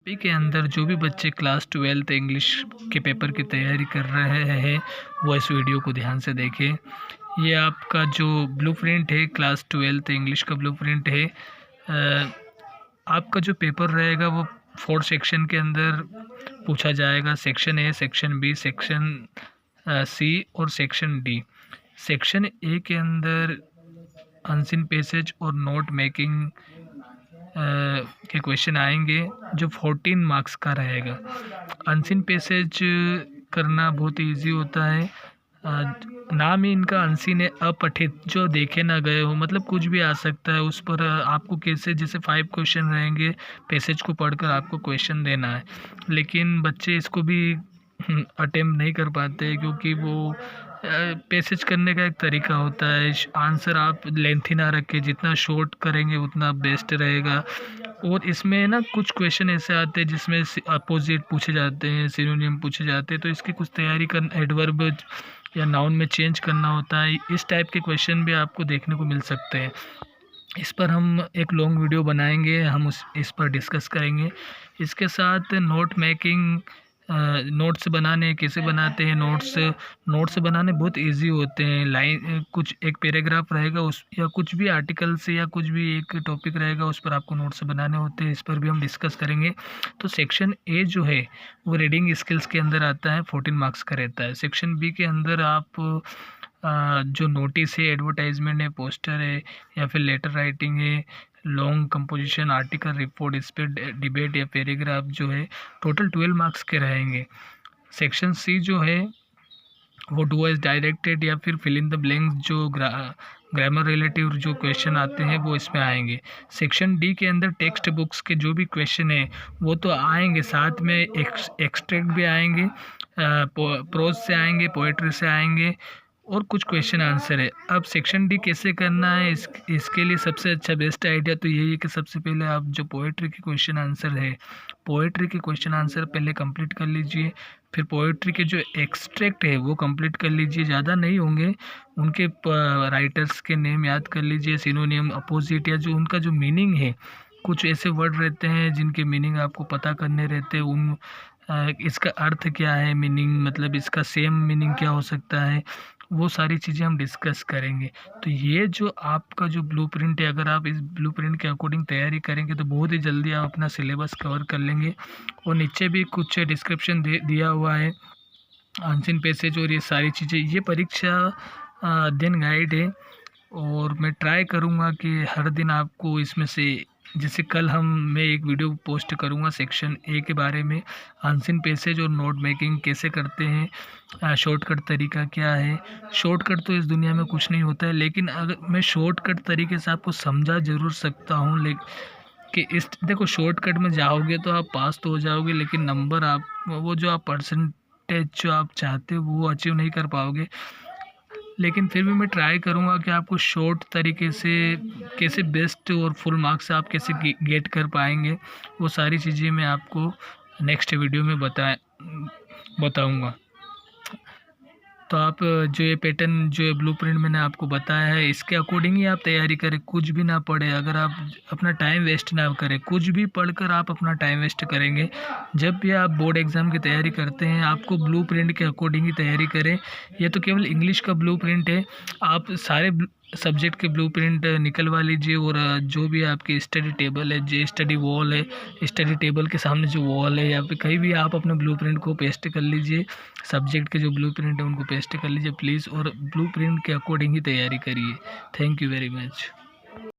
SSP के अंदर जो भी बच्चे क्लास 12th इंग्लिश के पेपर की तैयारी कर रहे हैं वो इस वीडियो को ध्यान से देखें। ये आपका जो ब्लूप्रिंट है क्लास 12th इंग्लिश का ब्लूप्रिंट है। आपका जो पेपर रहेगा वो 4 सेक्शन के अंदर पूछा जाएगा। Section A, section B, section C और सेक्शन डी। सेक्शन ए के अंदर अनसीन पैसेज और नोट मेकिंग के क्वेश्चन आएंगे जो 14 मार्क्स का रहेगा। अनसीन पैसेज करना बहुत इजी होता है। नाम ही इनका अनसीन है, अपठित, जो देखे ना गए हो, मतलब कुछ भी आ सकता है उस पर। आपको कैसे, जैसे 5 क्वेश्चन रहेंगे, पैसेज को पढ़कर आपको क्वेश्चन देना है। लेकिन बच्चे इसको भी अटेम्प्ट नहीं कर पाते क्योंकि वो पैसेज करने का एक तरीका होता है। आंसर आप लेंथी ना रखें, जितना शॉर्ट करेंगे उतना बेस्ट रहेगा। और इसमें ना कुछ क्वेश्चन ऐसे आते हैं जिसमें अपोजिट पूछे जाते हैं, सिनोनिम पूछे जाते हैं, तो इसकी कुछ तैयारी कर, एडवर्ब या नाउन में चेंज करना होता है। इस टाइप के क्वेश्चन भी आपको देखने को मिल सकते हैं। इस पर हम एक लॉन्ग वीडियो बनाएंगे, हम इस पर डिस्कस करेंगे। इसके साथ नोट मेकिंग, नोट्स बनाने कैसे बनाते हैं। नोट्स बनाने बहुत इजी होते हैं। लाइन, कुछ एक पैराग्राफ रहेगा उस, या कुछ भी आर्टिकल से, या कुछ भी एक टॉपिक रहेगा उस पर आपको नोट्स बनाने होते हैं। इस पर भी हम डिस्कस करेंगे। तो सेक्शन ए जो है वो रीडिंग स्किल्स के अंदर आता है, 14 मार्क्स का रहता है। सेक्शन बी के अंदर आप जो नोटिस है, एडवर्टाइजमेंट है, पोस्टर है, या फिर लेटर राइटिंग है, लॉन्ग कंपोजिशन, आर्टिकल, रिपोर्ट, इस पर डिबेट या पैराग्राफ जो है, टोटल 12 मार्क्स के रहेंगे। सेक्शन सी जो है वो डू एज डायरेक्टेड या फिर फिल इन द ब्लैंक्स, जो ग्रामर रिलेटिव जो क्वेश्चन आते हैं वो इसमें आएंगे। सेक्शन डी के अंदर टेक्स्ट बुक्स के जो भी क्वेश्चन है वो तो आएंगे, साथ में एक्सट्रैक्ट भी आएंगे, प्रोज से आएंगे, पोएट्री से आएंगे, और कुछ क्वेश्चन आंसर है। अब सेक्शन डी कैसे करना है, इसके लिए सबसे अच्छा बेस्ट आइडिया तो यही है कि सबसे पहले आप जो पोएट्री के क्वेश्चन आंसर है, पोएट्री के क्वेश्चन आंसर पहले कंप्लीट कर लीजिए। फिर पोएट्री के जो एक्सट्रैक्ट है वो कंप्लीट कर लीजिए, ज़्यादा नहीं होंगे, उनके राइटर्स के नेम याद कर लीजिए, सिनोनिम, अपोजिट, या जो उनका जो मीनिंग है, कुछ ऐसे वर्ड रहते हैं जिनके मीनिंग आपको पता करने रहते हैं। उन इसका अर्थ क्या है, मीनिंग, मतलब इसका सेम मीनिंग क्या हो सकता है, वो सारी चीज़ें हम डिस्कस करेंगे। तो ये जो आपका जो ब्लूप्रिंट है, अगर आप इस ब्लूप्रिंट के अकॉर्डिंग तैयारी करेंगे तो बहुत ही जल्दी आप अपना सिलेबस कवर कर लेंगे। और नीचे भी कुछ डिस्क्रिप्शन दिया हुआ है, अनसीन पैसेज और ये सारी चीज़ें। ये परीक्षा अध्ययन गाइड है और मैं ट्राई करूँगा कि हर दिन आपको इसमें से, जैसे कल मैं एक वीडियो पोस्ट करूंगा सेक्शन ए के बारे में, अनसीन पैसेज और नोट मेकिंग कैसे करते हैं, शॉर्टकट तरीका क्या है। शॉर्टकट तो इस दुनिया में कुछ नहीं होता है, लेकिन अगर मैं शॉर्टकट तरीके से आपको समझा ज़रूर सकता हूँ, कि इस, देखो, शॉर्टकट में जाओगे तो आप पास तो हो जाओगे, लेकिन नंबर, आप वो जो आप परसेंटेज जो आप चाहते हो वो अचीव नहीं कर पाओगे। लेकिन फिर भी मैं ट्राई करूँगा कि आपको शॉर्ट तरीके से कैसे बेस्ट और फुल मार्क्स आप कैसे गेट कर पाएंगे, वो सारी चीज़ें मैं आपको नेक्स्ट वीडियो में बताऊँगा। तो आप जो ये पैटर्न, जो ये ब्लूप्रिंट मैंने आपको बताया है, इसके अकॉर्डिंग ही आप तैयारी करें, कुछ भी ना पढ़े। अगर आप अपना टाइम वेस्ट ना करें, कुछ भी पढ़कर आप अपना टाइम वेस्ट करेंगे। जब भी आप बोर्ड एग्ज़ाम की तैयारी करते हैं, आपको ब्लूप्रिंट के अकॉर्डिंग ही तैयारी करें। ये तो केवल इंग्लिश का ब्लूप्रिंट है, आप सारे सब्जेक्ट के ब्लूप्रिंट निकलवा लीजिए। और जो भी आपकी स्टडी टेबल है, जो स्टडी वॉल है, स्टडी टेबल के सामने जो वॉल है, या फिर कहीं भी आप अपने ब्लूप्रिंट को पेस्ट कर लीजिए। सब्जेक्ट के जो ब्लूप्रिंट है उनको पेस्ट कर लीजिए प्लीज़, और ब्लूप्रिंट के अकॉर्डिंग ही तैयारी करिए। Thank you very much.